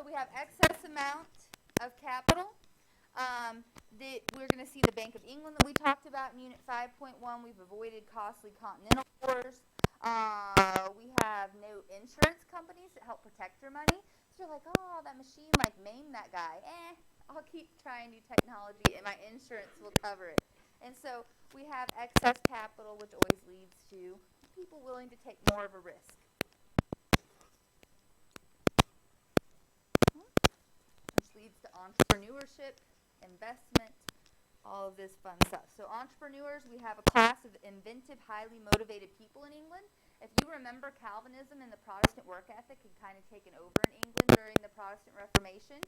so we have excess amount of capital. We're going to see the Bank of England that we talked about in Unit 5.1. We've avoided costly continental wars. We have no insurance companies that help protect your money. So you're like, oh, that machine maimed that guy. I'll keep trying new technology and my insurance will cover it. And so we have excess capital, which always leads to people willing to take more of a risk. Which leads to entrepreneurship, investment, all of this fun stuff. So entrepreneurs, we have a class of inventive, highly motivated people in England. If you remember, Calvinism and the Protestant work ethic had kind of taken over in England during the Protestant Reformation.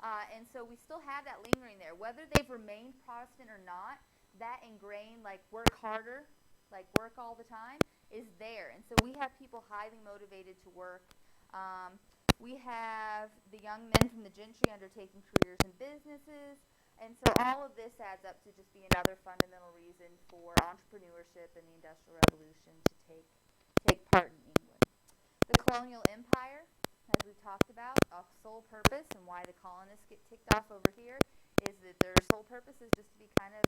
And so we still have that lingering there. Whether they've remained Protestant or not, that ingrained, work harder, work all the time, is there. And so we have people highly motivated to work. We have the young men from the gentry undertaking careers in businesses. And so all of this adds up to just be another fundamental reason for entrepreneurship and the Industrial Revolution to take part in England. The colonial empire, as we've talked about, a sole purpose, and why the colonists get ticked off over here, is that their sole purpose is just to be kind of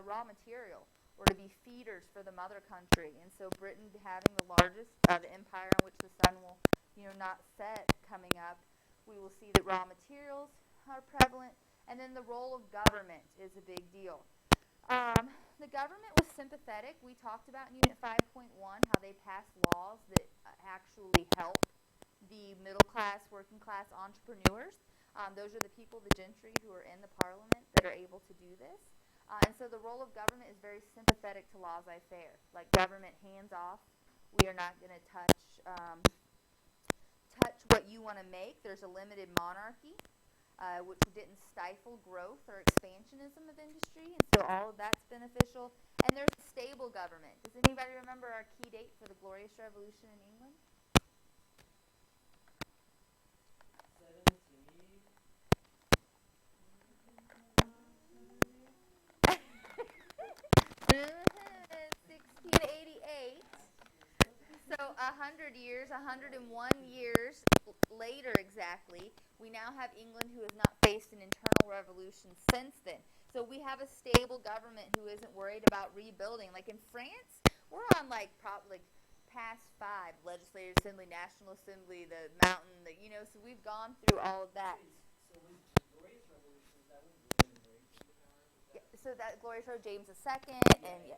raw material, or to be feeders for the mother country. And so Britain having the largest, the empire on which the sun will not set coming up, we will see that raw materials are prevalent. And then the role of government is a big deal. The government was sympathetic. We talked about in Unit 5.1 how they passed laws that actually help the middle class, working class entrepreneurs. Those are the people, the gentry, who are in the parliament that are able to do this. And so the role of government is very sympathetic to laissez-faire. Like government hands off. We are not going to touch what you want to make. There's a limited monarchy, which didn't stifle growth or expansionism of industry, and so all of that's beneficial. And there's a stable government. Does anybody remember our key date for the Glorious Revolution in England? 1688. So 100 years, 101 years later exactly, we now have England who has not faced an internal revolution since then. So we have a stable government who isn't worried about rebuilding. Like in France, we're on probably past 5, Legislative Assembly, National Assembly, the mountain, so we've gone through all of that. So when the Glorious Revolution, is that when Britain embraced the power? Yeah, so that Glorious Revolution, James II, and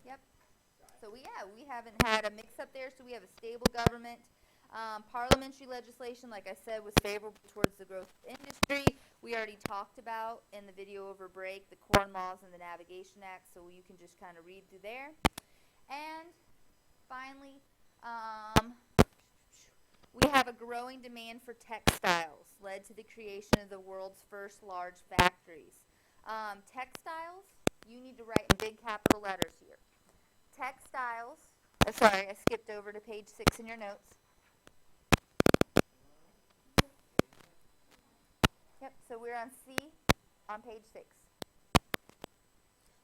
yep. So we haven't had a mix-up there, so we have a stable government. Parliamentary legislation, like I said, was favorable towards the growth of industry. We already talked about in the video over break the Corn Laws and the Navigation Act, so you can just kind of read through there. And finally, we have a growing demand for textiles, led to the creation of the world's first large factories. Textiles, you need to write in big capital letters here. Textiles, sorry, I skipped over to page 6 in your notes. Yep, so we're on C on page 6.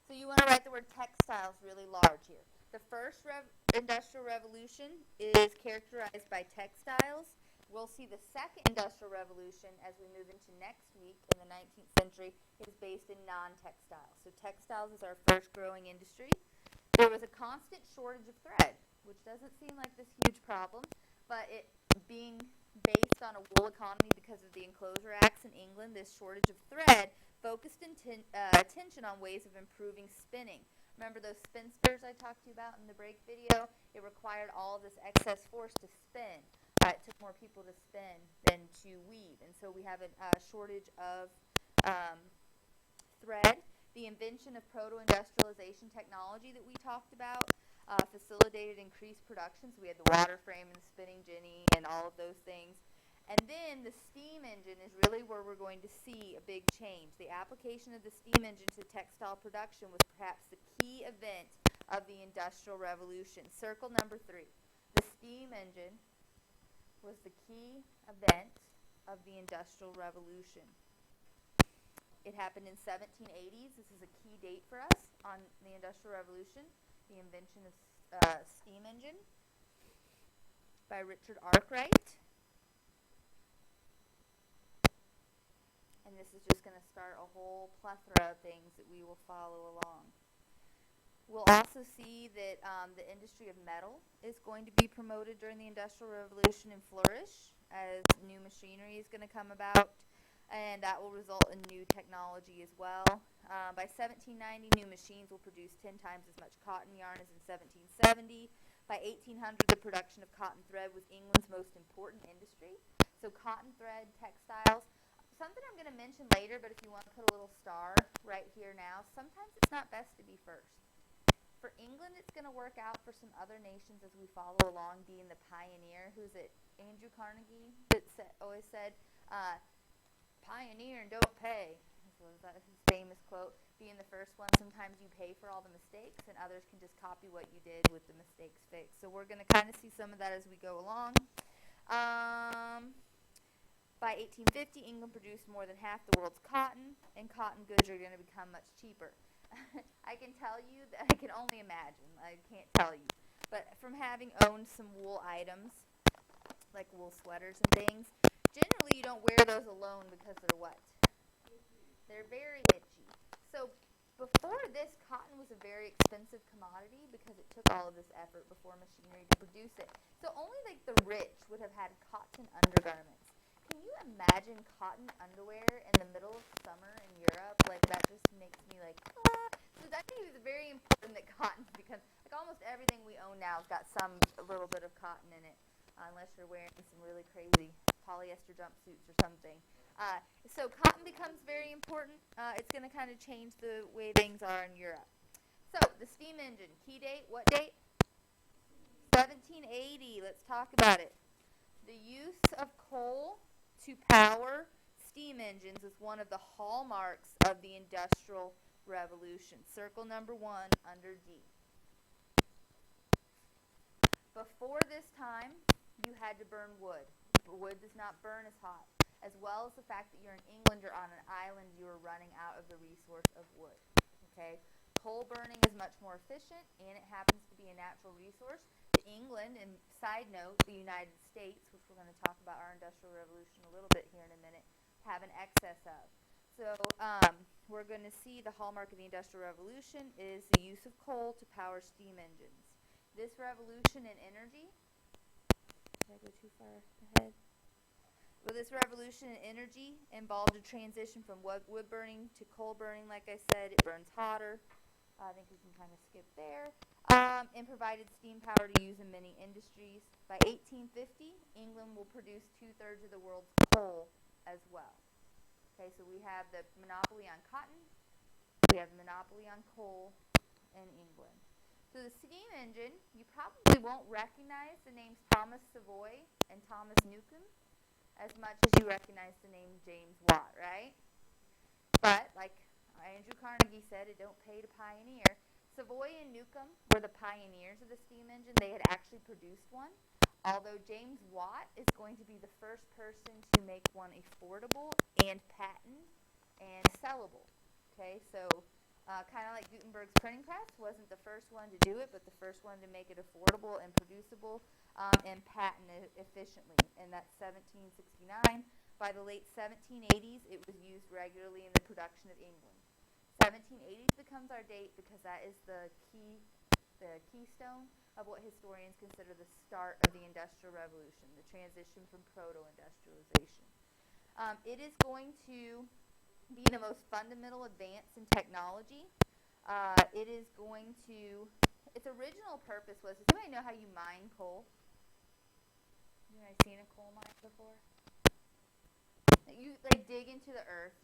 So you want to write the word textiles really large here. The first industrial revolution is characterized by textiles. We'll see the second industrial revolution as we move into next week in the 19th century is based in non-textiles. So textiles is our first growing industry. There was a constant shortage of thread, which doesn't seem like this huge problem, but it being based on a wool economy because of the Enclosure Acts in England, this shortage of thread focused attention on ways of improving spinning. Remember those spinsters I talked to you about in the break video? It required all of this excess force to spin. It took more people to spin than to weave, and so we have a shortage of thread. The invention of proto-industrialization technology that we talked about facilitated increased production. So we had the water frame and the spinning jenny and all of those things. And then the steam engine is really where we're going to see a big change. The application of the steam engine to textile production was perhaps the key event of the Industrial Revolution. Circle number 3. The steam engine was the key event of the Industrial Revolution. It happened in 1780s. This is a key date for us on the Industrial Revolution, the invention of steam engine by Richard Arkwright. this is just going to start a whole plethora of things that we will follow along. We'll also see that the industry of metal is going to be promoted during the Industrial Revolution and flourish as new machinery is going to come about, and that will result in new technology as well. By 1790, new machines will produce 10 times as much cotton yarn as in 1770. By 1800, the production of cotton thread was England's most important industry. So cotton thread, textiles, something I'm going to mention later, but if you want to put a little star right here now, sometimes it's not best to be first. For England, it's going to work out for some other nations as we follow along, being the pioneer. Who's it? Andrew Carnegie that always said, pioneer and don't pay. So that is his famous quote. Being the first one, sometimes you pay for all the mistakes, and others can just copy what you did with the mistakes fixed. So we're going to kind of see some of that as we go along. By 1850, England produced more than half the world's cotton, and cotton goods are going to become much cheaper. I can tell you that I can only imagine. I can't tell you. But from having owned some wool items, like wool sweaters and things, generally you don't wear those alone because they're what? They're very itchy. So before this, cotton was a very expensive commodity because it took all of this effort before machinery to produce it. So only like the rich would have had cotton undergarments. Can you imagine cotton underwear in the middle of summer in Europe? Like, that just makes me like, ah. So I think it's very important that cotton becomes, like almost everything we own now has got a little bit of cotton in it, unless you're wearing some really crazy polyester jumpsuits or something. So cotton becomes very important. It's going to kind of change the way things are in Europe. So the steam engine, key date, what date? 1780. Let's talk about it. The use of coal to power steam engines is one of the hallmarks of the Industrial Revolution. Circle number 1 under D. Before this time, you had to burn wood. Wood does not burn as hot. As well as the fact that you're in England, you're on an island, you are running out of the resource of wood. Okay? Coal burning is much more efficient, and it happens to be a natural resource. England, and side note, the United States, which we're going to talk about our Industrial Revolution a little bit here in a minute, have an excess of. So we're going to see the hallmark of the Industrial Revolution is the use of coal to power steam engines. This revolution in energy, did I go too far ahead? Well, this revolution in energy involved a transition from wood burning to coal burning. Like I said, it burns hotter. I think we can kind of skip there. And provided steam power to use in many industries. By 1850, England will produce 2/3 of the world's coal as well. Okay, so we have the monopoly on cotton. We have the monopoly on coal in England. So the steam engine, you probably won't recognize the names Thomas Savoy and Thomas Newcomb as much as you recognize the name James Watt, right? But like Andrew Carnegie said, it don't pay to pioneer. Savoy and Newcomb were the pioneers of the steam engine. They had actually produced one, although James Watt is going to be the first person to make one affordable and patent and sellable. Okay, so kind of like Gutenberg's printing press wasn't the first one to do it, but the first one to make it affordable and producible and patent it efficiently. And that's 1769. By the late 1780s, it was used regularly in the production of England. 1780s becomes our date because that is the keystone of what historians consider the start of the Industrial Revolution, the transition from proto-industrialization. It is going to be the most fundamental advance in technology. It is going to, its original purpose was, does anybody know how you mine coal? You guys seen a coal mine before? You like dig into the earth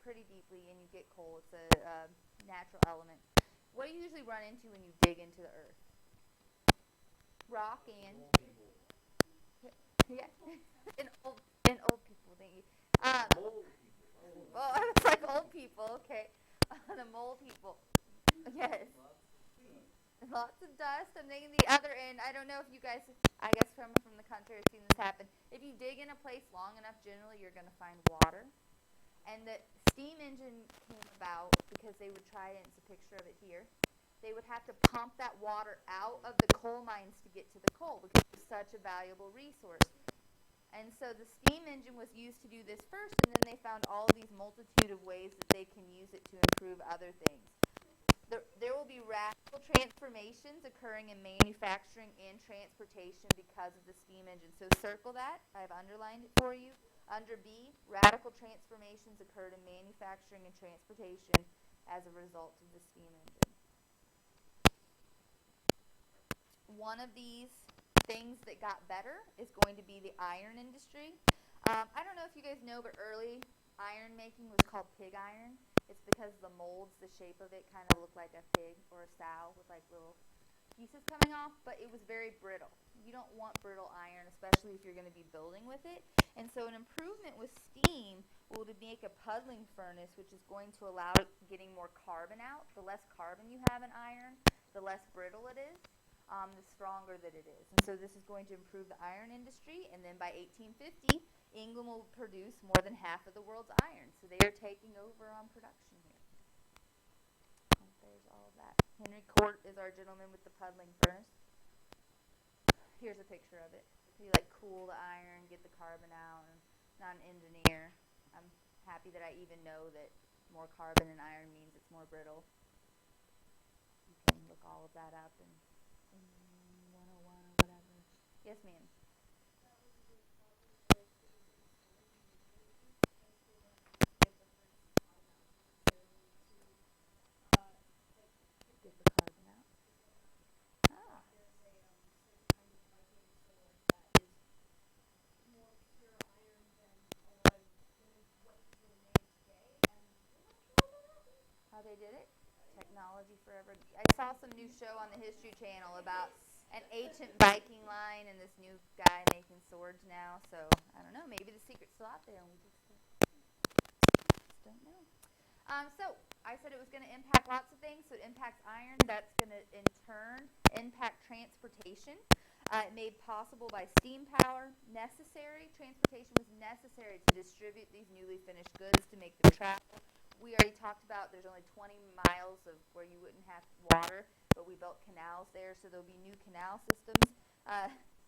pretty deeply and you get coal. It's a natural element. What do you usually run into when you dig into the earth? Rock and yeah, and old people. Thank you. Well, it's like old people. Okay, the mole people. Yes. Lots of dust. I'm thinking the other end. I don't know if you guys, I guess from the country, have seen this happen. If you dig in a place long enough, generally you're going to find water. And the steam engine came about because they would try, and it's a picture of it here, they would have to pump that water out of the coal mines to get to the coal because it's such a valuable resource. And so the steam engine was used to do this first, and then they found all these multitude of ways that they can use it to improve other things. There will be radical transformations occurring in manufacturing and transportation because of the steam engine. So circle that. I've underlined it for you. Under B, radical transformations occurred in manufacturing and transportation as a result of the steam engine. One of these things that got better is going to be the iron industry. I don't know if you guys know, but early iron making was called pig iron. It's because the molds, the shape of it kind of looked like a pig or a sow with like little pieces coming off, but it was very brittle. You don't want brittle iron, especially if you're going to be building with it. And so an improvement with steam will to make a puddling furnace, which is going to allow getting more carbon out. The less carbon you have in iron, the less brittle it is, the stronger that it is. And so this is going to improve the iron industry. And then by 1850, England will produce more than half of the world's iron. So they are taking over on production here. There's all of that. Henry Court is our gentleman with the puddling furnace. Here's a picture of it. You like cool the iron, get the carbon out. And not an engineer. I'm happy that I even know that more carbon in iron means it's more brittle. You can look all of that up in 101 or whatever. Yes, ma'am. Get the carbon out. Ah. How they did it? Technology forever. I saw some new show on the History Channel about an ancient Viking line and this new guy making swords now. So I don't know. Maybe the secret's still out there, and we just don't know. So I said it was going to impact lots of things. So it impacts iron. That's going to in turn impact transportation. Made possible by steam power. Necessary. Transportation was necessary to distribute these newly finished goods to make them travel. We already talked about there's only 20 miles of where you wouldn't have water, but we built canals there, so there'll be new canal systems.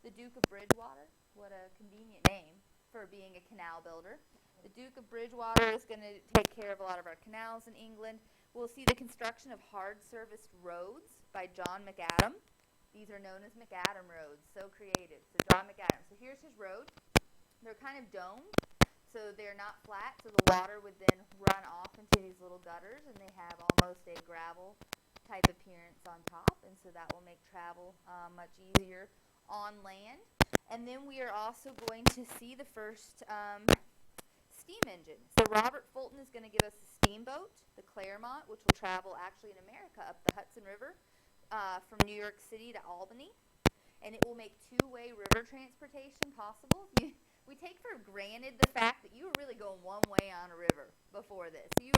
The Duke of Bridgewater, what a convenient name for being a canal builder. The Duke of Bridgewater is going to take care of a lot of our canals in England. We'll see the construction of hard-surfaced roads by John McAdam. These are known as McAdam roads, so creative. So John McAdam. So here's his road. They're kind of domed. So they're not flat, so the water would then run off into these little gutters, and they have almost a gravel type appearance on top, and so that will make travel much easier on land. And then we are also going to see the first steam engine. So Robert Fulton is going to give us a steamboat, the Claremont, which will travel actually in America up the Hudson River from New York City to Albany, and it will make two-way river transportation possible. We take for granted the fact that you were really going one way on a river before this. You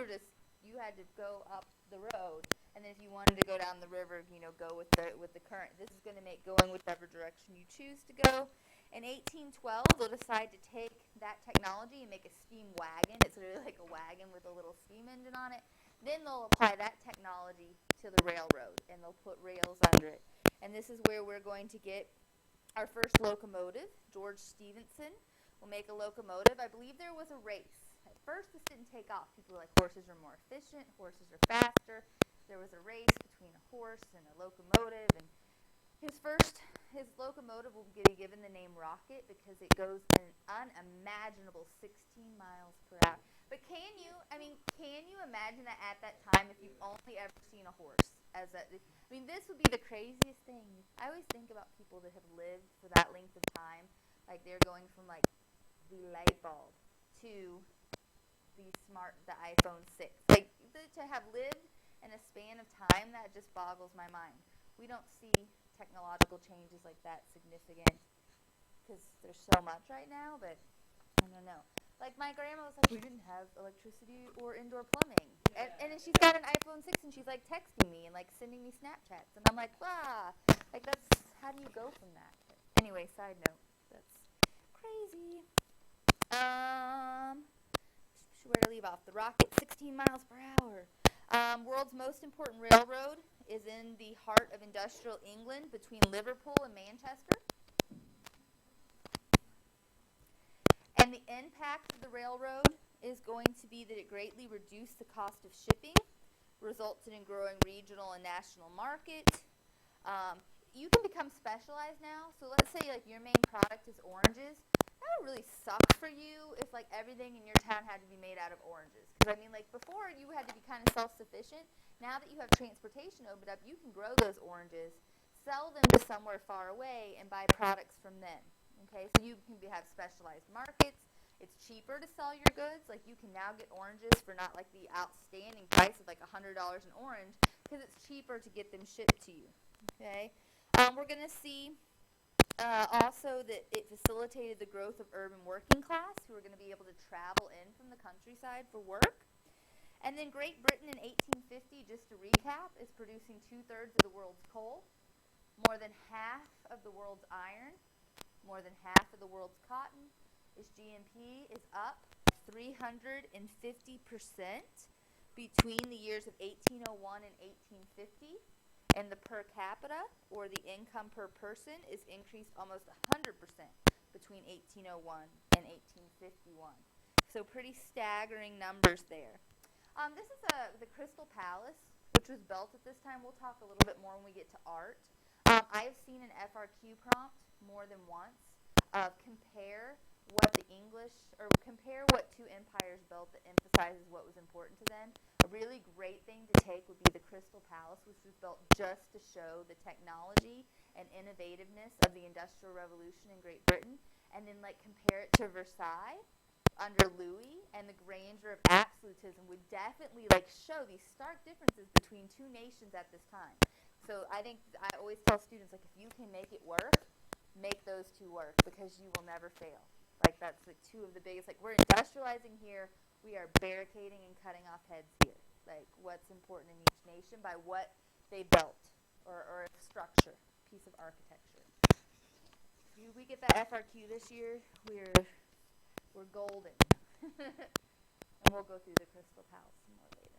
had to go up the road, and then if you wanted to go down the river, go with the current. This is going to make going whichever direction you choose to go. In 1812, they'll decide to take that technology and make a steam wagon. It's really like a wagon with a little steam engine on it. Then they'll apply that technology to the railroad, and they'll put rails under it. And this is where we're going to get our first locomotive. George Stephenson will make a locomotive. I believe there was a race. At first, this didn't take off. People were like, horses are more efficient, horses are faster. There was a race between a horse and a locomotive, and his locomotive will be given the name Rocket because it goes an unimaginable 16 miles per hour. But can you imagine that at that time if you've only ever seen a horse? This would be the craziest thing. I always think about people that have lived for that length of time. Like they're going from like the light bulb to the iPhone 6. Like to have lived in a span of time, that just boggles my mind. We don't see technological changes like that significant because there's so much right now, but I don't know. Like my grandma was like, we didn't have electricity or indoor plumbing. And then she's got an iPhone 6 and she's like texting me and like sending me Snapchats. And I'm like, wow. Like how do you go from that? But anyway, side note. That's crazy. Where to leave off? The Rocket, 16 miles per hour. World's most important railroad is in the heart of industrial England between Liverpool and Manchester. the impact of the railroad is going to be that it greatly reduced the cost of shipping, resulted in growing regional and national markets. You can become specialized now. So let's say like your main product is oranges. That would really suck for you if like everything in your town had to be made out of oranges. Because I mean, like before you had to be kind of self-sufficient. Now that you have transportation opened up, you can grow those oranges, sell them to somewhere far away, and buy products from them. Okay, so you can have specialized markets. It's cheaper to sell your goods. Like you can now get oranges for not like the outstanding price of like $100 an orange because it's cheaper to get them shipped to you. Okay, we're gonna see also that it facilitated the growth of urban working class who are going to be able to travel in from the countryside for work. And then Great Britain in 1850, just to recap, is producing 2/3 of the world's coal, more than half of the world's iron, more than half of the world's cotton. Its GNP is up 350% between the years of 1801 and 1850. And the per capita, or the income per person, is increased almost 100% between 1801 and 1851. So pretty staggering numbers there. This is the Crystal Palace, which was built at this time. We'll talk a little bit more when we get to art. I have seen an FRQ prompt more than once of compare what two empires built that emphasizes what was important to them. A really great thing to take would be the Crystal Palace, which was built just to show the technology and innovativeness of the Industrial Revolution in Great Britain, and then like compare it to Versailles under Louis, and the grandeur of absolutism would definitely like show these stark differences between two nations at this time. So I always tell students, like, if you can make it work, make those two work, because you will never fail. Like, that's like two of the biggest, like, we're industrializing here, we are barricading and cutting off heads here. Like, what's important in each nation by what they built, or a structure, piece of architecture. If we get that FRQ this year, we're golden. And we'll go through the Crystal Palace some more later.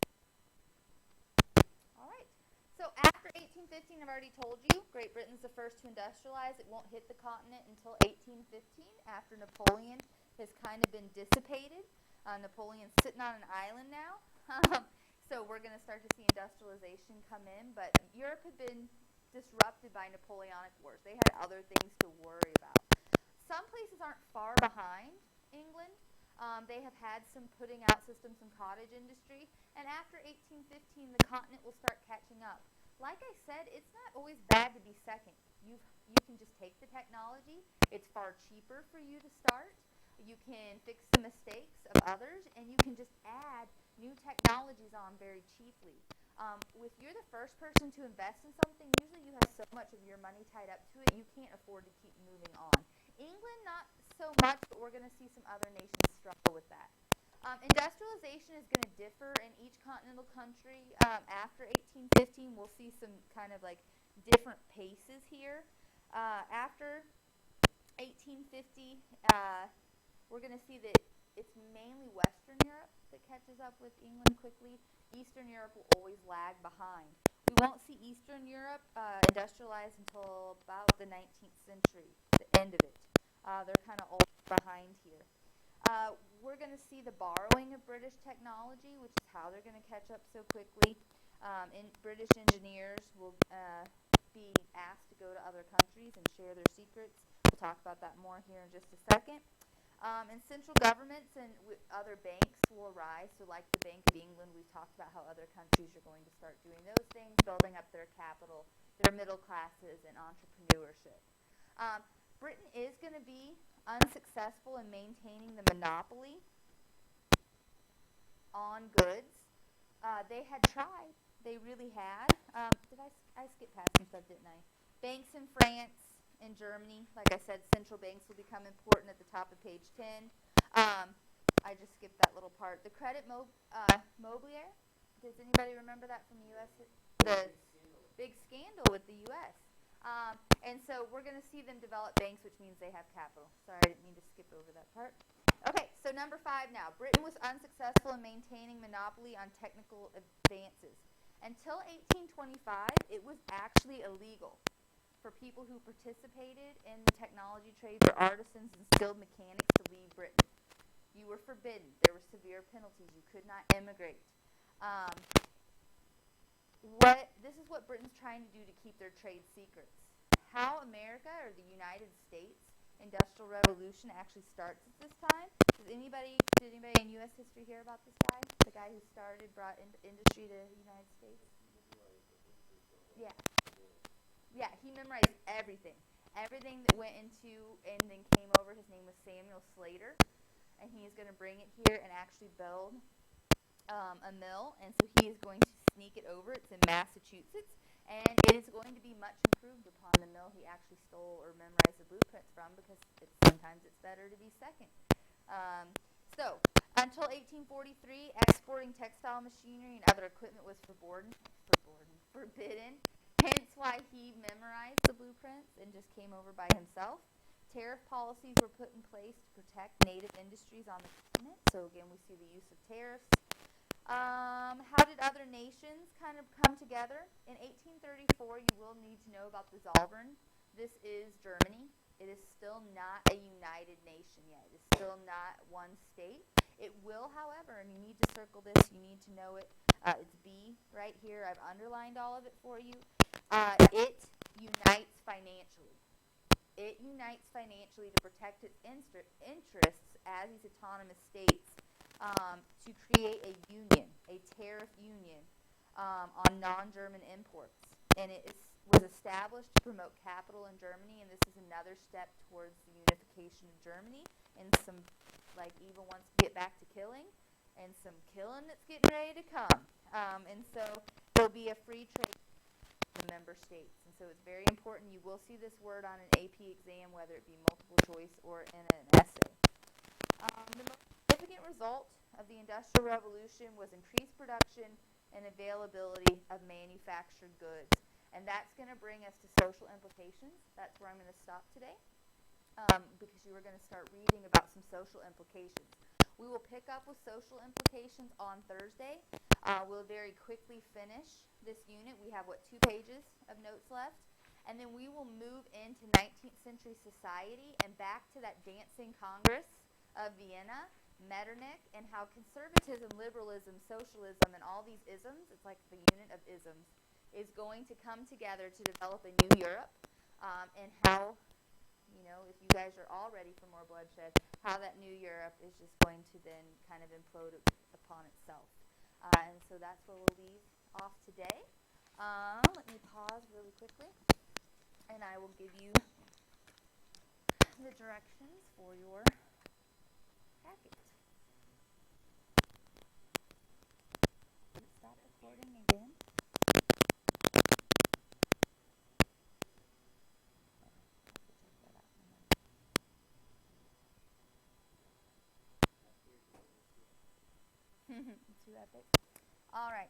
All right. So after 1815, I've already told you, Great Britain's the first to industrialize. It won't hit the continent until 1815, after Napoleon has kind of been dissipated. Napoleon's sitting on an island now. So we're going to start to see industrialization come in. But Europe had been disrupted by Napoleonic wars. They had other things to worry about. Some places aren't far behind England. They have had some putting out systems in cottage industry, and after 1815, the continent will start catching up. Like I said, it's not always bad to be second. You can just take the technology. It's far cheaper for you to start. You can fix the mistakes of others, and you can just add new technologies on very cheaply. If you're the first person to invest in something, usually you have so much of your money tied up to it, you can't afford to keep moving on. England, not so much, but we're going to see some other nations struggle with that. Industrialization is going to differ in each continental country. After 1815, we'll see some kind of like different paces here. After 1850, we're going to see that it's mainly Western Europe that catches up with England quickly. Eastern Europe will always lag behind. We won't see Eastern Europe industrialize until about the 19th century, the end of it. They're kind of old behind here. We're going to see the borrowing of British technology, which is how they're going to catch up so quickly. British engineers will be asked to go to other countries and share their secrets. We'll talk about that more here in just a second. And central governments and other banks will arise. So like the Bank of England, we've talked about how other countries are going to start doing those things, building up their capital, their middle classes, and entrepreneurship. Britain is going to be unsuccessful in maintaining the monopoly on goods. They had tried. They really had. I skipped past some stuff, didn't I? Banks in France and Germany. Like I said, central banks will become important at the top of page 10. I just skipped that little part. The Credit Mobilier. Does anybody remember that from the U.S.? The big scandal with the U.S. And so we're going to see them develop banks, which means they have capital. Sorry, I didn't mean to skip over that part. Okay, so number 5 now. Britain was unsuccessful in maintaining monopoly on technical advances. Until 1825, it was actually illegal for people who participated in the technology trades or artisans and skilled mechanics to leave Britain. forbidden. There were severe penalties. You could not immigrate. This is what Britain's trying to do to keep their trade secrets. How America, or the United States, Industrial Revolution actually starts at this time. Did anybody in U.S. history hear about this guy? The guy who brought industry to the United States? Yeah. Yeah, he memorized everything. Everything that went into and then came over. His name was Samuel Slater. And he is going to bring it here and actually build a mill. And so he is going to sneak it over. It's in Massachusetts. And it is going to be much improved upon the mill he actually stole or memorized the blueprints from, because sometimes it's better to be second. So, until 1843, exporting textile machinery and other equipment was forbidden. Hence why he memorized the blueprints and just came over by himself. Tariff policies were put in place to protect native industries on the continent. So again, we see the use of tariffs. How did other nations kind of come together? In 1834, you will need to know about the Zollverein. This is Germany. It is still not a united nation yet. It is still not one state. It will, however, and you need to circle this, you need to know it. It's B right here. I've underlined all of it for you. It unites financially. It unites financially to protect its interests as these autonomous states, to create a union, a tariff union on non-German imports. And it was established to promote capital in Germany, and this is another step towards the unification of Germany, and some, like, evil wants to get back to killing, and some killing that's getting ready to come. And so there'll be a free trade in the member states. And so it's very important. You will see this word on an AP exam, whether it be multiple choice or in an essay. The most significant result of the Industrial Revolution was increased production and availability of manufactured goods. And that's going to bring us to social implications. That's where I'm going to stop today, because you are going to start reading about some social implications. We will pick up with social implications on Thursday. We'll very quickly finish this unit. We have, 2 pages of notes left? And then we will move into 19th century society and back to that dancing Congress of Vienna, Metternich, and how conservatism, liberalism, socialism, and all these isms, it's like the unit of isms, is going to come together to develop a new Europe, and how, if you guys are all ready for more bloodshed, how that new Europe is just going to then kind of implode upon itself. And so that's where we'll leave off today. Let me pause really quickly, and I will give you the directions for your packet. Did it stop recording again? Too epic. All right.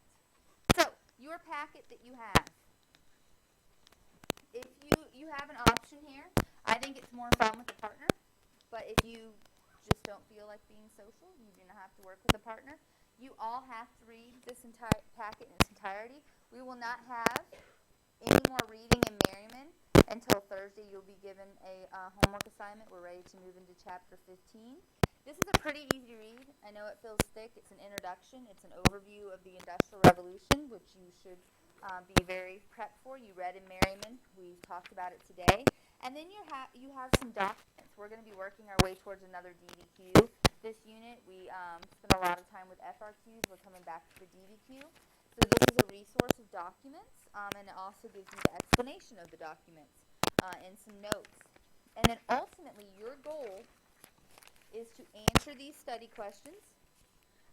So, your packet that you have. If you have an option here, I think it's more fun with a partner. But if you just don't feel like being social, you do not have to work with a partner. You all have to read this entire packet in its entirety. We will not have any more reading in Merriman until Thursday. You'll be given a homework assignment. We're ready to move into chapter 15. This is a pretty easy read. I know it feels thick. It's an introduction. It's an overview of the Industrial Revolution, which you should be very prepped for. You read in Merriman. We've talked about it today. And then you have some documents. We're going to be working our way towards another DBQ. This unit, we spent a lot of time with FRQs. We're coming back to the DBQ. So this is a resource of documents, and it also gives you the explanation of the documents and some notes. And then ultimately, your goal is to answer these study questions.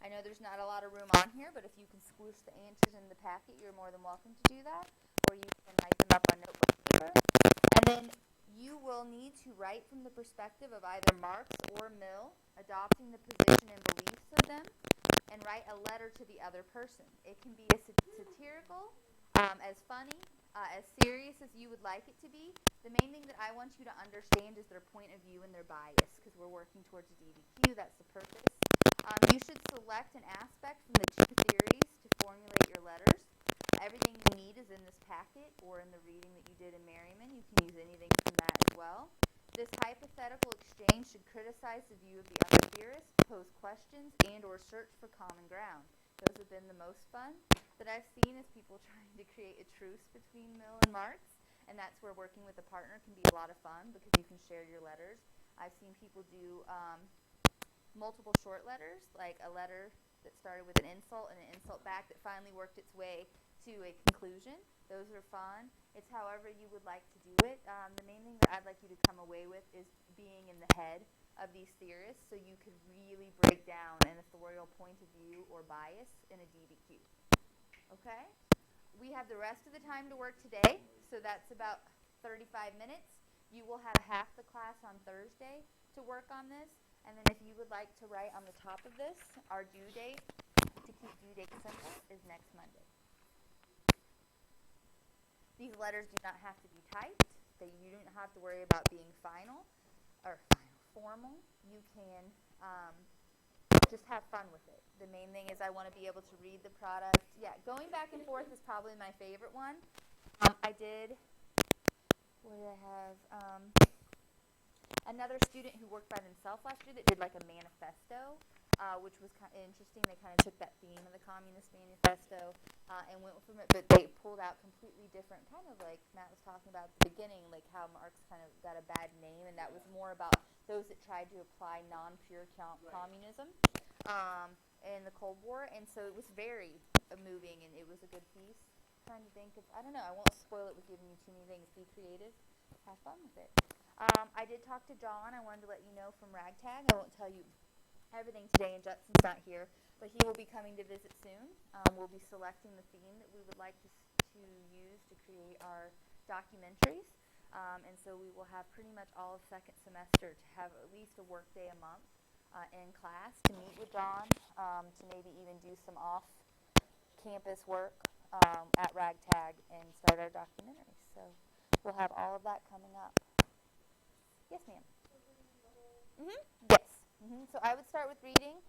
I know there's not a lot of room on here, but if you can squish the answers in the packet, you're more than welcome to do that, or you can write them up on notebook paper. And then you will need to write from the perspective of either Marx or Mill, adopting the position and beliefs of them, and write a letter to the other person. It can be as satirical, as funny, as serious as you would like it to be. The main thing that I want you to understand is their point of view and their bias, because we're working towards a DBQ. That's the purpose. You should select an aspect from the 2 theories to formulate your letters. Everything you need is in this packet or in the reading that you did in Merriman. You can use anything from that as well. This hypothetical exchange should criticize the view of the other theorist, pose questions, and or search for common ground. Those have been the most fun that I've seen is people trying to create a truce between Mill and Marx, and that's where working with a partner can be a lot of fun because you can share your letters. I've seen people do multiple short letters, like a letter that started with an insult and an insult back that finally worked its way to a conclusion. Those are fun. It's however you would like to do it. The main thing that I'd like you to come away with is being in the head of these theorists so you could really break down an authorial point of view or bias in a DBQ. Okay? We have the rest of the time to work today, so that's about 35 minutes. You will have half the class on Thursday to work on this, and then if you would like to write on the top of this, our due date, to keep due date simple, is next Monday. These letters do not have to be typed. You don't have to worry about being formal. You can just have fun with it. The main thing is I want to be able to read the product. Yeah, going back and forth is probably my favorite one. What did I have? Another student who worked by themselves last year that did like a manifesto, which was kind of interesting. They kind of took that theme of the Communist Manifesto and went from it, but they pulled out completely different, kind of like Matt was talking about at the beginning, like how Marx kind of got a bad name, and that was more about those that tried to apply non-pure communism in the Cold War, and so it was very moving, and it was a good piece. Trying to think of, I don't know, I won't spoil it with giving you too many things. Be creative, have fun with it. I did talk to John. I wanted to let you know from Ragtag. I won't tell you everything today, and Judson's not here, but he will be coming to visit soon. We'll be selecting the theme that we would like to use to create our documentaries, and so we will have pretty much all of second semester to have at least a work day a month in class to meet with John, to maybe even do some off-campus work at Ragtag and start our documentary. So we'll have all of that coming up. Yes, ma'am. Yes. So I would start with reading.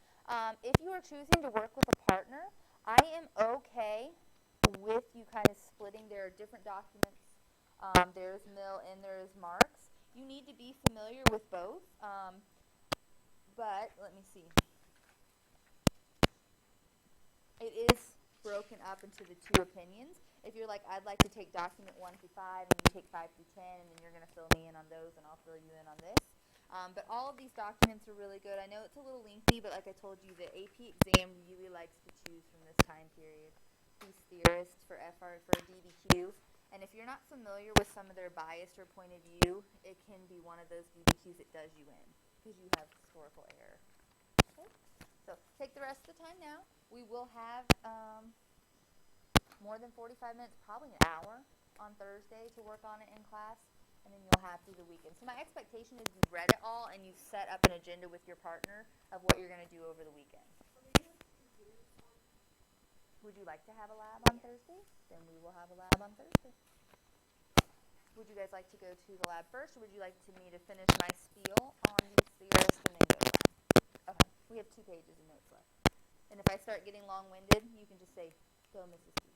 If you are choosing to work with a partner, I am okay with you kind of splitting. There are different documents. There's Mill and there's Marx. You need to be familiar with both. But let me see. It is broken up into the two opinions. If you're like, I'd like to take document 1 through 5, and you take 5 through 10, and then you're going to fill me in on those, and I'll fill you in on this. But all of these documents are really good. I know it's a little lengthy, but like I told you, the AP exam really likes to choose from this time period. These theorists for DBQ. And if you're not familiar with some of their bias or point of view, it can be one of those DBQs that does you in, because you have historical error. Okay? So take the rest of the time now. We will have more than 45 minutes, probably an hour on Thursday to work on it in class, and then you'll have through the weekend. So my expectation is you've read it all and you've set up an agenda with your partner of what you're going to do over the weekend. Would you like to have a lab on Thursday? Then we will have a lab on Thursday. Would you guys like to go to the lab first, or would you like me to finish my spiel on these theorists and then go to lab? Okay, we have 2 pages of notes left. And if I start getting long-winded, you can just say, go Mrs. B.